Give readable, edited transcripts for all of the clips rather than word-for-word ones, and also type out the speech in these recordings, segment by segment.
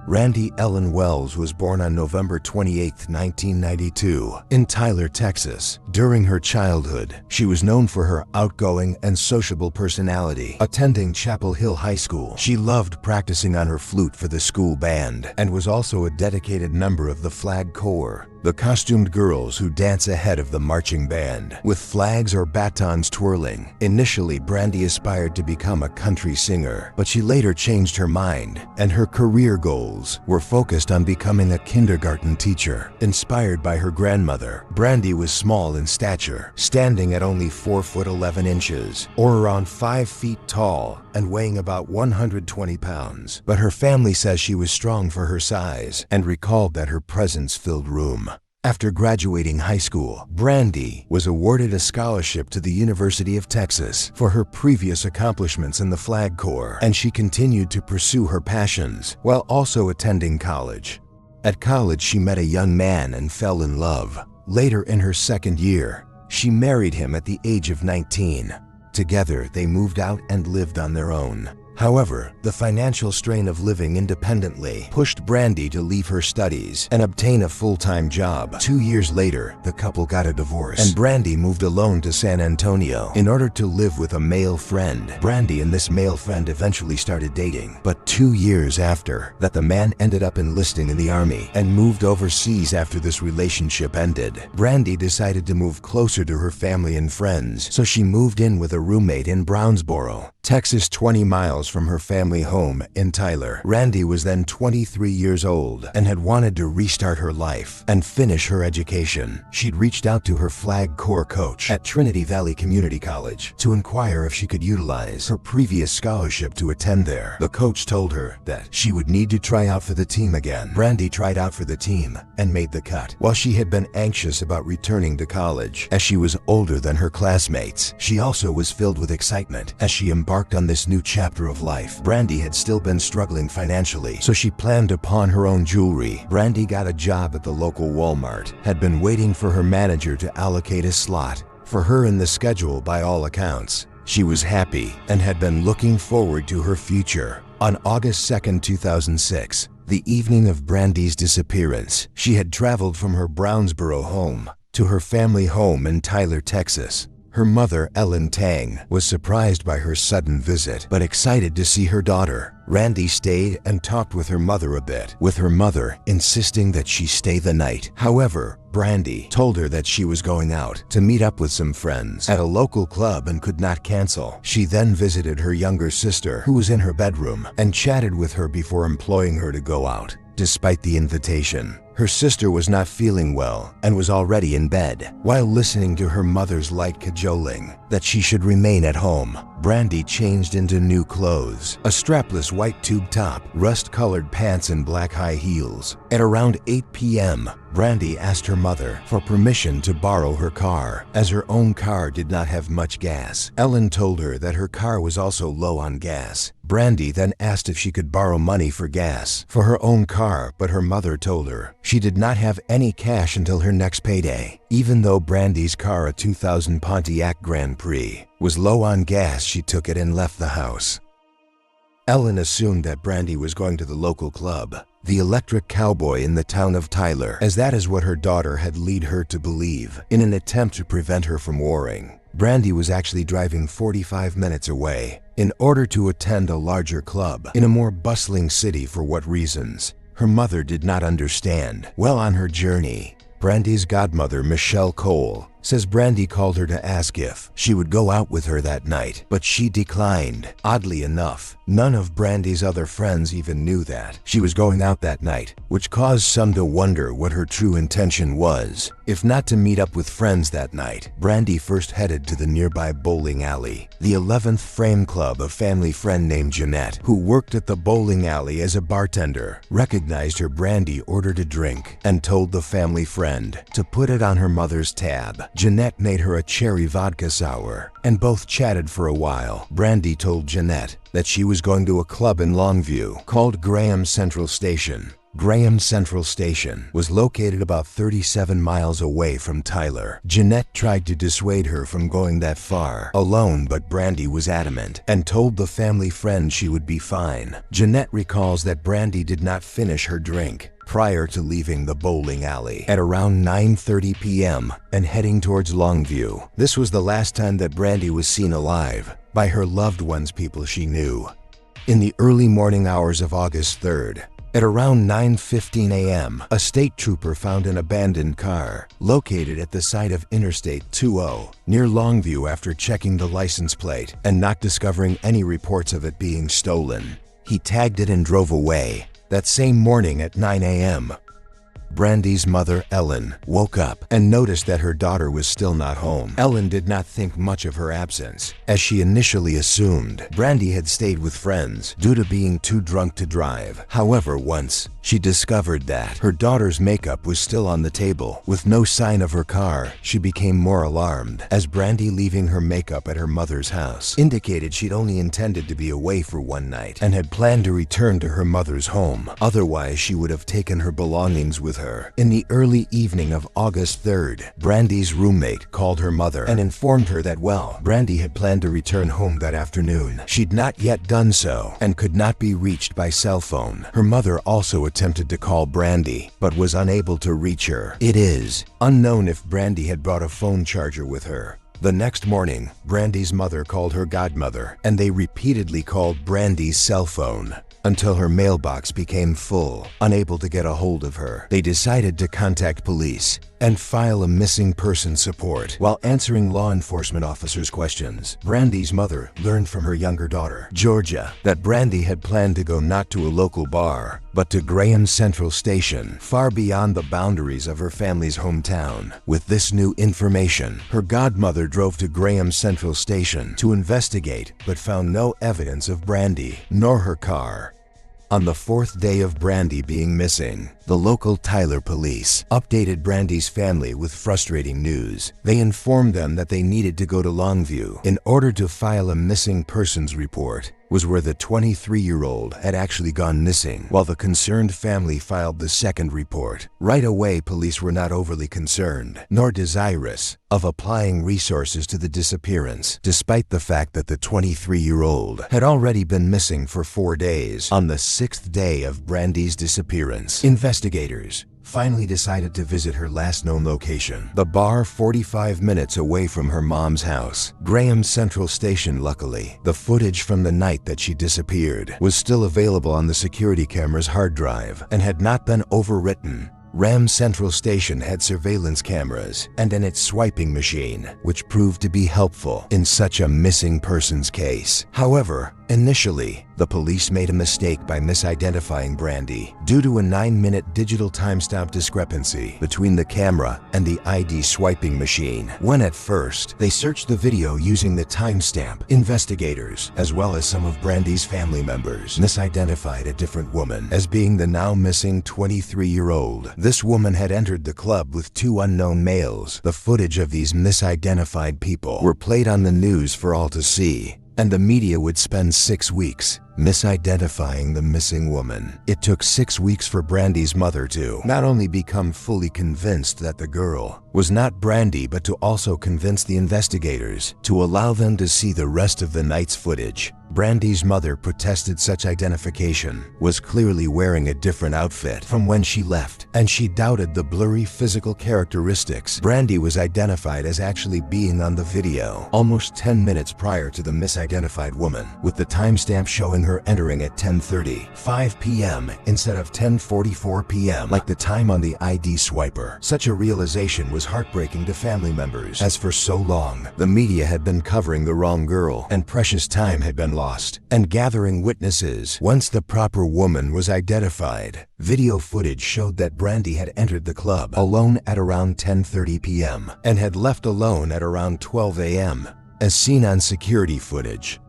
Brandi Ellen Wells was born on November 28, 1992, in Tyler, Texas. During her childhood, she was known for her outgoing and sociable personality. Attending Chapel Hill High School, she loved practicing on her flute for the school band and was also a dedicated member of the Flag Corps, the costumed girls who dance ahead of the marching band, with flags or batons twirling. Initially, Brandi aspired to become a country singer, but she later changed her mind, and her career goals were focused on becoming a kindergarten teacher. Inspired by her grandmother, Brandi was small in stature, standing at only 4 foot 11 inches, or around 5 feet tall, and weighing about 120 pounds. But her family says she was strong for her size, and recalled that her presence filled room. After graduating high school, Brandi was awarded a scholarship to the University of Texas for her previous accomplishments in the Flag Corps, and she continued to pursue her passions while also attending college. At college, she met a young man and fell in love. Later in her second year, she married him at the age of 19. Together, they moved out and lived on their own. However, the financial strain of living independently pushed Brandi to leave her studies and obtain a full-time job. 2 years later, the couple got a divorce, and Brandi moved alone to San Antonio in order to live with a male friend. Brandi and this male friend eventually started dating, but 2 years after that, the man ended up enlisting in the army and moved overseas after this relationship ended. Brandi decided to move closer to her family and friends, so she moved in with a roommate in Brownsboro, Texas, 20 miles from her family home in Tyler. Brandi was then 23 years old and had wanted to restart her life and finish her education. She'd reached out to her Flag Corps coach at Trinity Valley Community College to inquire if she could utilize her previous scholarship to attend there. The coach told her that she would need to try out for the team again. Brandi tried out for the team and made the cut. While she had been anxious about returning to college, as she was older than her classmates, she also was filled with excitement as she embarked on this new chapter of life. Brandi had still been struggling financially, so she planned to pawn her own jewelry. Brandi got a job at the local Walmart, had been waiting for her manager to allocate a slot for her in the schedule. By all accounts, she was happy and had been looking forward to her future. On August 2, 2006, the evening of Brandi's disappearance, she had traveled from her Brownsboro home to her family home in Tyler, Texas. Her mother, Ellen Tang, was surprised by her sudden visit, but excited to see her daughter. Brandi stayed and talked with her mother a bit, with her mother insisting that she stay the night. However, Brandi told her that she was going out to meet up with some friends at a local club and could not cancel. She then visited her younger sister, who was in her bedroom, and chatted with her before imploring her to go out. Despite the invitation, her sister was not feeling well and was already in bed. While listening to her mother's light cajoling that she should remain at home, Brandi changed into new clothes, a strapless white tube top, rust-colored pants, and black high heels. At around 8 p.m., Brandi asked her mother for permission to borrow her car, as her own car did not have much gas. Ellen told her that her car was also low on gas. Brandi then asked if she could borrow money for gas for her own car, but her mother told her she did not have any cash until her next payday. Even though Brandi's car, a 2000 Pontiac Grand Prix, was low on gas, she took it and left the house. Ellen assumed that Brandi was going to the local club, the Electric Cowboy in the town of Tyler, as that is what her daughter had led her to believe, in an attempt to prevent her from worrying. Brandi was actually driving 45 minutes away in order to attend a larger club in a more bustling city. For what reasons, her mother did not understand. Well on her journey, Brandi's godmother, Michelle Cole, says Brandi called her to ask if she would go out with her that night, but she declined. Oddly enough, none of Brandi's other friends even knew that she was going out that night, which caused some to wonder what her true intention was. If not to meet up with friends that night, Brandi first headed to the nearby bowling alley. The 11th Frame Club, a family friend named Jeanette, who worked at the bowling alley as a bartender, recognized her. Brandi ordered a drink and told the family friend to put it on her mother's tab. Jeanette made her a cherry vodka sour, and both chatted for a while. Brandi told Jeanette that she was going to a club in Longview called Graham Central Station. Graham Central Station was located about 37 miles away from Tyler. Jeanette tried to dissuade her from going that far alone, but Brandi was adamant and told the family friend she would be fine. Jeanette recalls that Brandi did not finish her drink prior to leaving the bowling alley at around 9:30 p.m. and heading towards Longview. This was the last time that Brandi was seen alive by her loved ones, people she knew. In the early morning hours of August 3rd, at around 9:15 a.m., a state trooper found an abandoned car located at the site of Interstate 20 near Longview after checking the license plate and not discovering any reports of it being stolen. He tagged it and drove away. That same morning at 9 a.m., Brandi's mother, Ellen, woke up and noticed that her daughter was still not home. Ellen did not think much of her absence, as she initially assumed Brandi had stayed with friends due to being too drunk to drive. However, once she discovered that her daughter's makeup was still on the table with no sign of her car, she became more alarmed, as Brandi leaving her makeup at her mother's house indicated she'd only intended to be away for one night and had planned to return to her mother's home. Otherwise, she would have taken her belongings with her. In the early evening of August 3rd, Brandi's roommate called her mother and informed her that, Brandi had planned to return home that afternoon. She'd not yet done so and could not be reached by cell phone. Her mother also attempted to call Brandi, but was unable to reach her. It is unknown if Brandi had brought a phone charger with her. The next morning, Brandi's mother called her godmother, and they repeatedly called Brandi's cell phone until her mailbox became full. Unable to get a hold of her, they decided to contact police and file a missing persons report. While answering law enforcement officers' questions, Brandi's mother learned from her younger daughter, Georgia, that Brandi had planned to go not to a local bar, but to Graham Central Station, far beyond the boundaries of her family's hometown. With this new information, her godmother drove to Graham Central Station to investigate, but found no evidence of Brandi, nor her car. On the fourth day of Brandi being missing, the local Tyler police updated Brandi's family with frustrating news. They informed them that they needed to go to Longview in order to file a missing persons report, was where the 23-year-old had actually gone missing, while the concerned family filed the second report. Right away, police were not overly concerned, nor desirous of applying resources to the disappearance, despite the fact that the 23-year-old had already been missing for 4 days. On the 6th day of Brandi's disappearance, investigators finally decided to visit her last known location, the bar 45 minutes away from her mom's house, Graham Central Station. Luckily, the footage from the night that she disappeared was still available on the security camera's hard drive and had not been overwritten. Graham Central Station had surveillance cameras and an its swiping machine, which proved to be helpful in such a missing persons case. However, initially, the police made a mistake by misidentifying Brandi due to a 9-minute digital timestamp discrepancy between the camera and the ID swiping machine. When at first they searched the video using the timestamp, investigators, as well as some of Brandi's family members, misidentified a different woman as being the now missing 23-year-old. This woman had entered the club with 2 unknown males. The footage of these misidentified people were played on the news for all to see, and the media would spend 6 weeks misidentifying the missing woman. It took 6 weeks for Brandi's mother to not only become fully convinced that the girl was not Brandi, but to also convince the investigators to allow them to see the rest of the night's footage. Brandi's mother protested such identification was clearly wearing a different outfit from when she left, and she doubted the blurry physical characteristics Brandi was identified as actually being on the video almost 10 minutes prior to the misidentified woman, with the timestamp showing her entering at 10:35 p.m. instead of 10:44 p.m. like the time on the ID swiper. Such a realization was heartbreaking to family members, as for so long, the media had been covering the wrong girl and precious time had been lost. And gathering witnesses, once the proper woman was identified, video footage showed that Brandi had entered the club alone at around 10:30 p.m. and had left alone at around 12 a.m., as seen on security footage.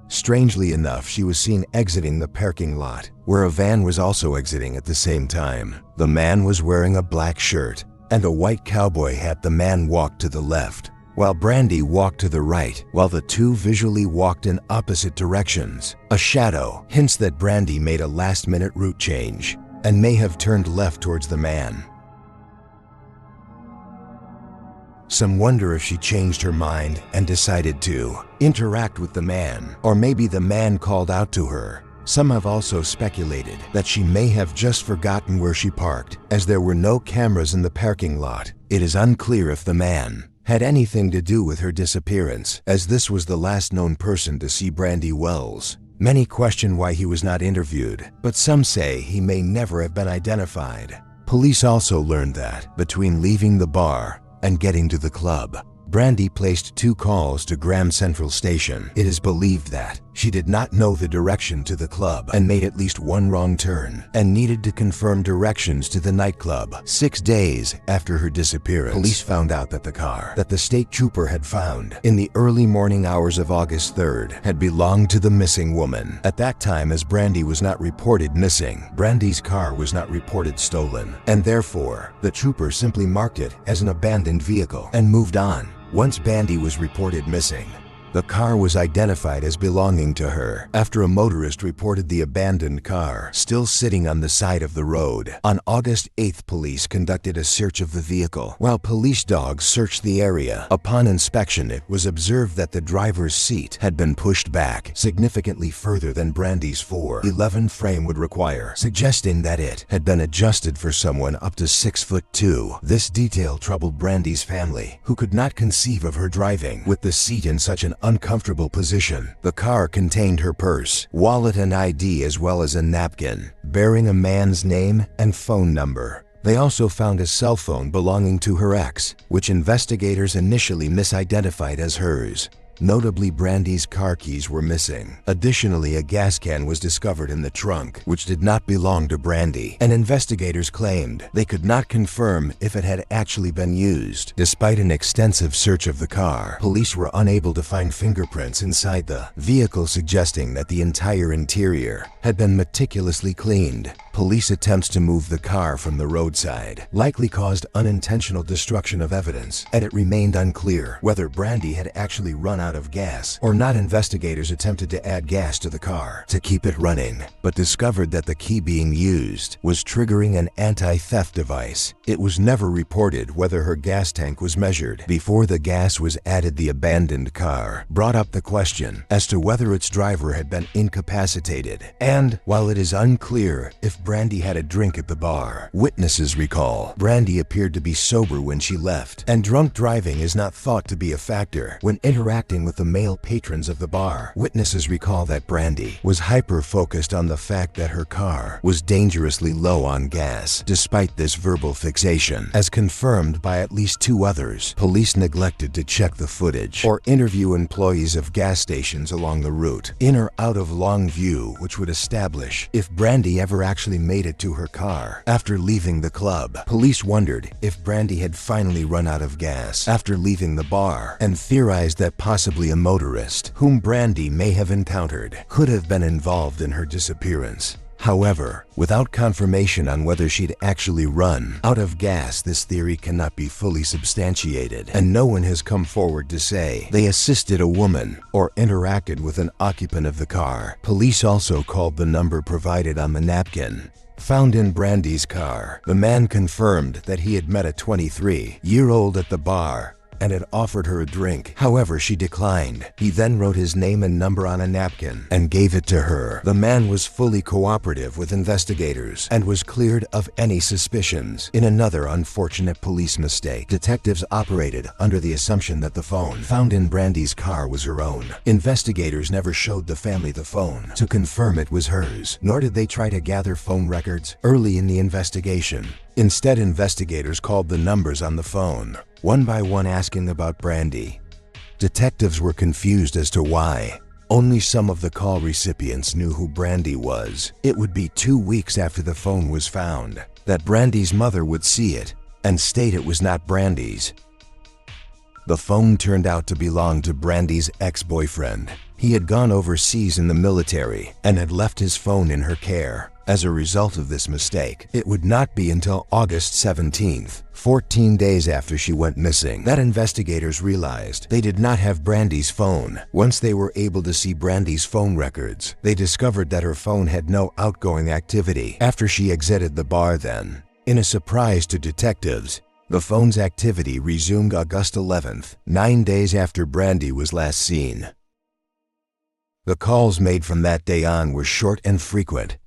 Strangely enough, she was seen exiting the parking lot, where a van was also exiting at the same time. The man was wearing a black shirt and a white cowboy hat. The man walked to the left, while Brandi walked to the right, while the two visually walked in opposite directions. A shadow hints that Brandi made a last-minute route change and may have turned left towards the man. Some wonder if she changed her mind and decided to interact with the man, or maybe the man called out to her. Some have also speculated that she may have just forgotten where she parked, as there were no cameras in the parking lot. It is unclear if the man had anything to do with her disappearance, as this was the last known person to see Brandi Wells. Many question why he was not interviewed, but some say he may never have been identified. Police also learned that between leaving the bar and getting to the club, Brandi placed 2 calls to Grand Central Station. It is believed that she did not know the direction to the club and made at least one wrong turn and needed to confirm directions to the nightclub. 6 days after her disappearance, police found out that the car that the state trooper had found in the early morning hours of August 3rd had belonged to the missing woman. At that time, as Brandi was not reported missing, Brandi's car was not reported stolen, and therefore the trooper simply marked it as an abandoned vehicle and moved on. Once Brandi was reported missing, the car was identified as belonging to her after a motorist reported the abandoned car still sitting on the side of the road. On August 8th, police conducted a search of the vehicle while police dogs searched the area. Upon inspection, it was observed that the driver's seat had been pushed back significantly further than Brandi's 4'11" frame would require, suggesting that it had been adjusted for someone up to 6'2". This detail troubled Brandi's family, who could not conceive of her driving with the seat in such an uncomfortable position. The car contained her purse, wallet, and ID, as well as a napkin bearing a man's name and phone number. They also found a cell phone belonging to her ex, which investigators initially misidentified as hers. Notably, Brandi's car keys were missing. Additionally, a gas can was discovered in the trunk, which did not belong to Brandi, and investigators claimed they could not confirm if it had actually been used. Despite an extensive search of the car, police were unable to find fingerprints inside the vehicle, suggesting that the entire interior had been meticulously cleaned. Police attempts to move the car from the roadside likely caused unintentional destruction of evidence, and it remained unclear whether Brandi had actually run out of gas or not. Investigators attempted to add gas to the car to keep it running, but discovered that the key being used was triggering an anti-theft device. It was never reported whether her gas tank was measured before the gas was added. The abandoned car brought up the question as to whether its driver had been incapacitated, and while it is unclear if Brandi had a drink at the bar, witnesses recall Brandi appeared to be sober when she left, and drunk driving is not thought to be a factor when interacting with the male patrons of the bar. Witnesses recall that Brandi was hyper-focused on the fact that her car was dangerously low on gas. Despite this verbal fixation, as confirmed by at least 2 others, police neglected to check the footage or interview employees of gas stations along the route, in or out of long view, which would establish if Brandi ever actually made it to her car after leaving the club. Police wondered if Brandi had finally run out of gas after leaving the bar, and theorized that possibly a motorist whom Brandi may have encountered could have been involved in her disappearance. However, without confirmation on whether she'd actually run out of gas, this theory cannot be fully substantiated, and no one has come forward to say they assisted a woman or interacted with an occupant of the car. Police also called the number provided on the napkin found in Brandi's car. The man confirmed that he had met a 23-year-old at the bar and had offered her a drink. However, she declined. He then wrote his name and number on a napkin and gave it to her. The man was fully cooperative with investigators and was cleared of any suspicions. In another unfortunate police mistake, detectives operated under the assumption that the phone found in Brandi's car was her own. Investigators never showed the family the phone to confirm it was hers, nor did they try to gather phone records early in the investigation. Instead, investigators called the numbers on the phone one by one, asking about Brandi. Detectives were confused as to why only some of the call recipients knew who Brandi was. It would be 2 weeks after the phone was found that Brandi's mother would see it and state it was not Brandi's. The phone turned out to belong to Brandi's ex-boyfriend. He had gone overseas in the military and had left his phone in her care. As a result of this mistake, it would not be until August 17th, 14 days after she went missing, that investigators realized they did not have Brandi's phone. Once they were able to see Brandi's phone records, they discovered that her phone had no outgoing activity after she exited the bar then. In a surprise to detectives, the phone's activity resumed August 11th, 9 days after Brandi was last seen. The calls made from that day on were short and frequent,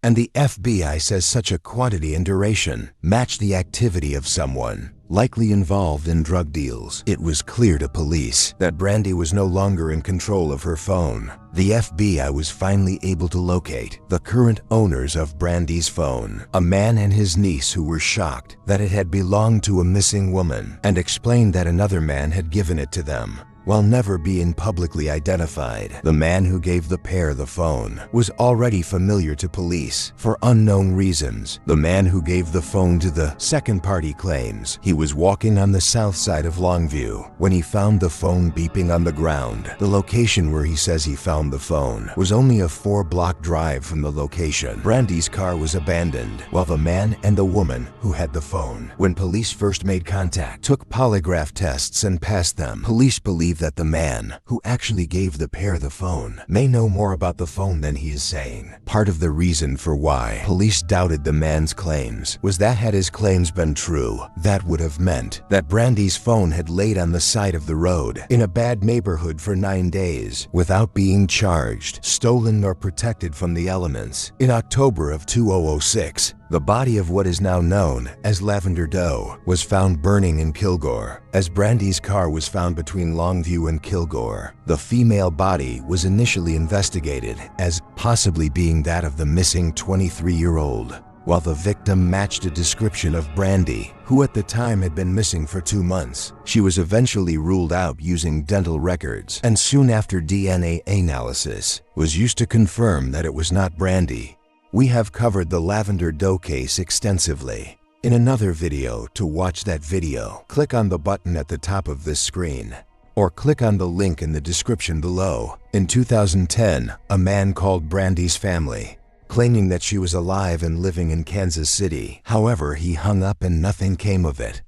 and the FBI says such a quantity and duration matched the activity of someone likely involved in drug deals. It was clear to police that Brandi was no longer in control of her phone. The FBI was finally able to locate the current owners of Brandi's phone, a man and his niece who were shocked that it had belonged to a missing woman, and explained that another man had given it to them. While never being publicly identified, the man who gave the pair the phone was already familiar to police for unknown reasons. The man who gave the phone to the second party claims he was walking on the south side of Longview when he found the phone beeping on the ground. The location where he says he found the phone was only a 4-block drive from the location. Brandi's car was abandoned, while the man and the woman who had the phone, when police first made contact, took polygraph tests and passed them. Police believe that the man who actually gave the pair the phone may know more about the phone than he is saying. Part of the reason for why police doubted the man's claims was that had his claims been true, that would have meant that Brandi's phone had laid on the side of the road in a bad neighborhood for 9 days without being charged, stolen, or protected from the elements. In October of 2006, the body of what is now known as Lavender Doe was found burning in Kilgore. As Brandi's car was found between Longview and Kilgore, the female body was initially investigated as possibly being that of the missing 23-year-old. While the victim matched a description of Brandi, who at the time had been missing for 2 months, she was eventually ruled out using dental records, and soon after DNA analysis was used to confirm that it was not Brandi. We have covered the Lavender Doe case extensively. In another video, to watch that video, click on the button at the top of this screen, or click on the link in the description below. In 2010, a man called Brandi's family, claiming that she was alive and living in Kansas City. However, he hung up and nothing came of it.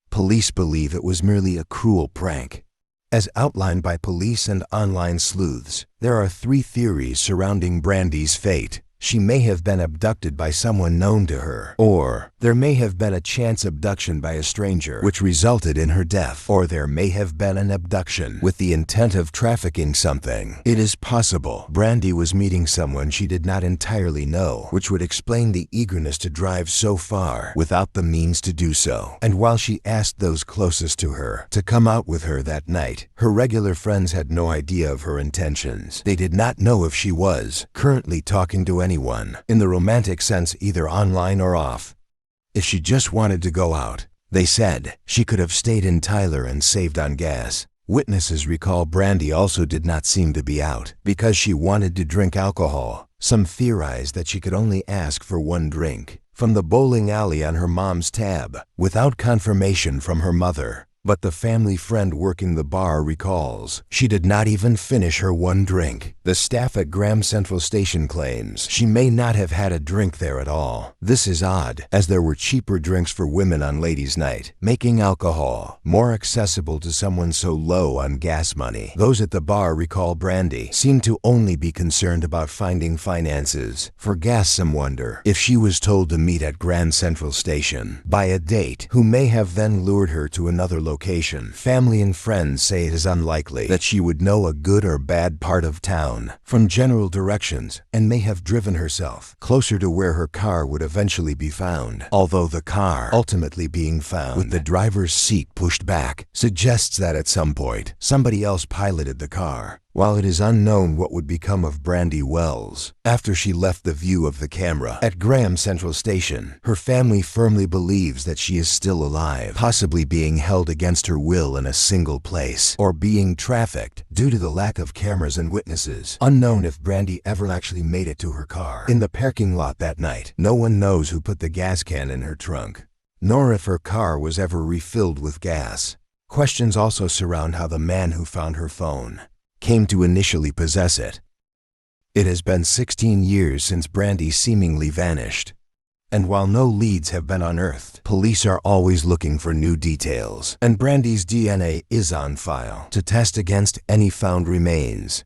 Police believe it was merely a cruel prank. As outlined by police and online sleuths, there are 3 theories surrounding Brandi's fate. She may have been abducted by someone known to her, or there may have been a chance abduction by a stranger which resulted in her death, or there may have been an abduction with the intent of trafficking something. It is possible Brandi was meeting someone she did not entirely know, which would explain the eagerness to drive so far without the means to do so. And while she asked those closest to her to come out with her that night, her regular friends had no idea of her intentions. They did not know if she was currently talking to anyone in the romantic sense, either online or off. If she just wanted to go out, they said, she could have stayed in Tyler and saved on gas. Witnesses recall Brandi also did not seem to be out because she wanted to drink alcohol. Some theorized that she could only ask for 1 drink from the bowling alley on her mom's tab, without confirmation from her mother. But the family friend working the bar recalls she did not even finish her 1 drink. The staff at Graham Central Station claims she may not have had a drink there at all. This is odd, as there were cheaper drinks for women on ladies' night, making alcohol more accessible to someone so low on gas money. Those at the bar recall Brandi seemed to only be concerned about finding finances for gas. Some wonder if she was told to meet at Grand Central Station by a date who may have then lured her to another location. Family and friends say it is unlikely that she would know a good or bad part of town from general directions and may have driven herself closer to where her car would eventually be found. Although the car ultimately being found with the driver's seat pushed back suggests that at some point somebody else piloted the car. While it is unknown what would become of Brandi Wells after she left the view of the camera at Graham Central Station, her family firmly believes that she is still alive, possibly being held against her will in a single place, or being trafficked due to the lack of cameras and witnesses. Unknown if Brandi ever actually made it to her car in the parking lot that night. No one knows who put the gas can in her trunk, nor if her car was ever refilled with gas. Questions also surround how the man who found her phone came to initially possess it. It has been 16 years since Brandi seemingly vanished. And while no leads have been unearthed, police are always looking for new details. And Brandi's DNA is on file to test against any found remains.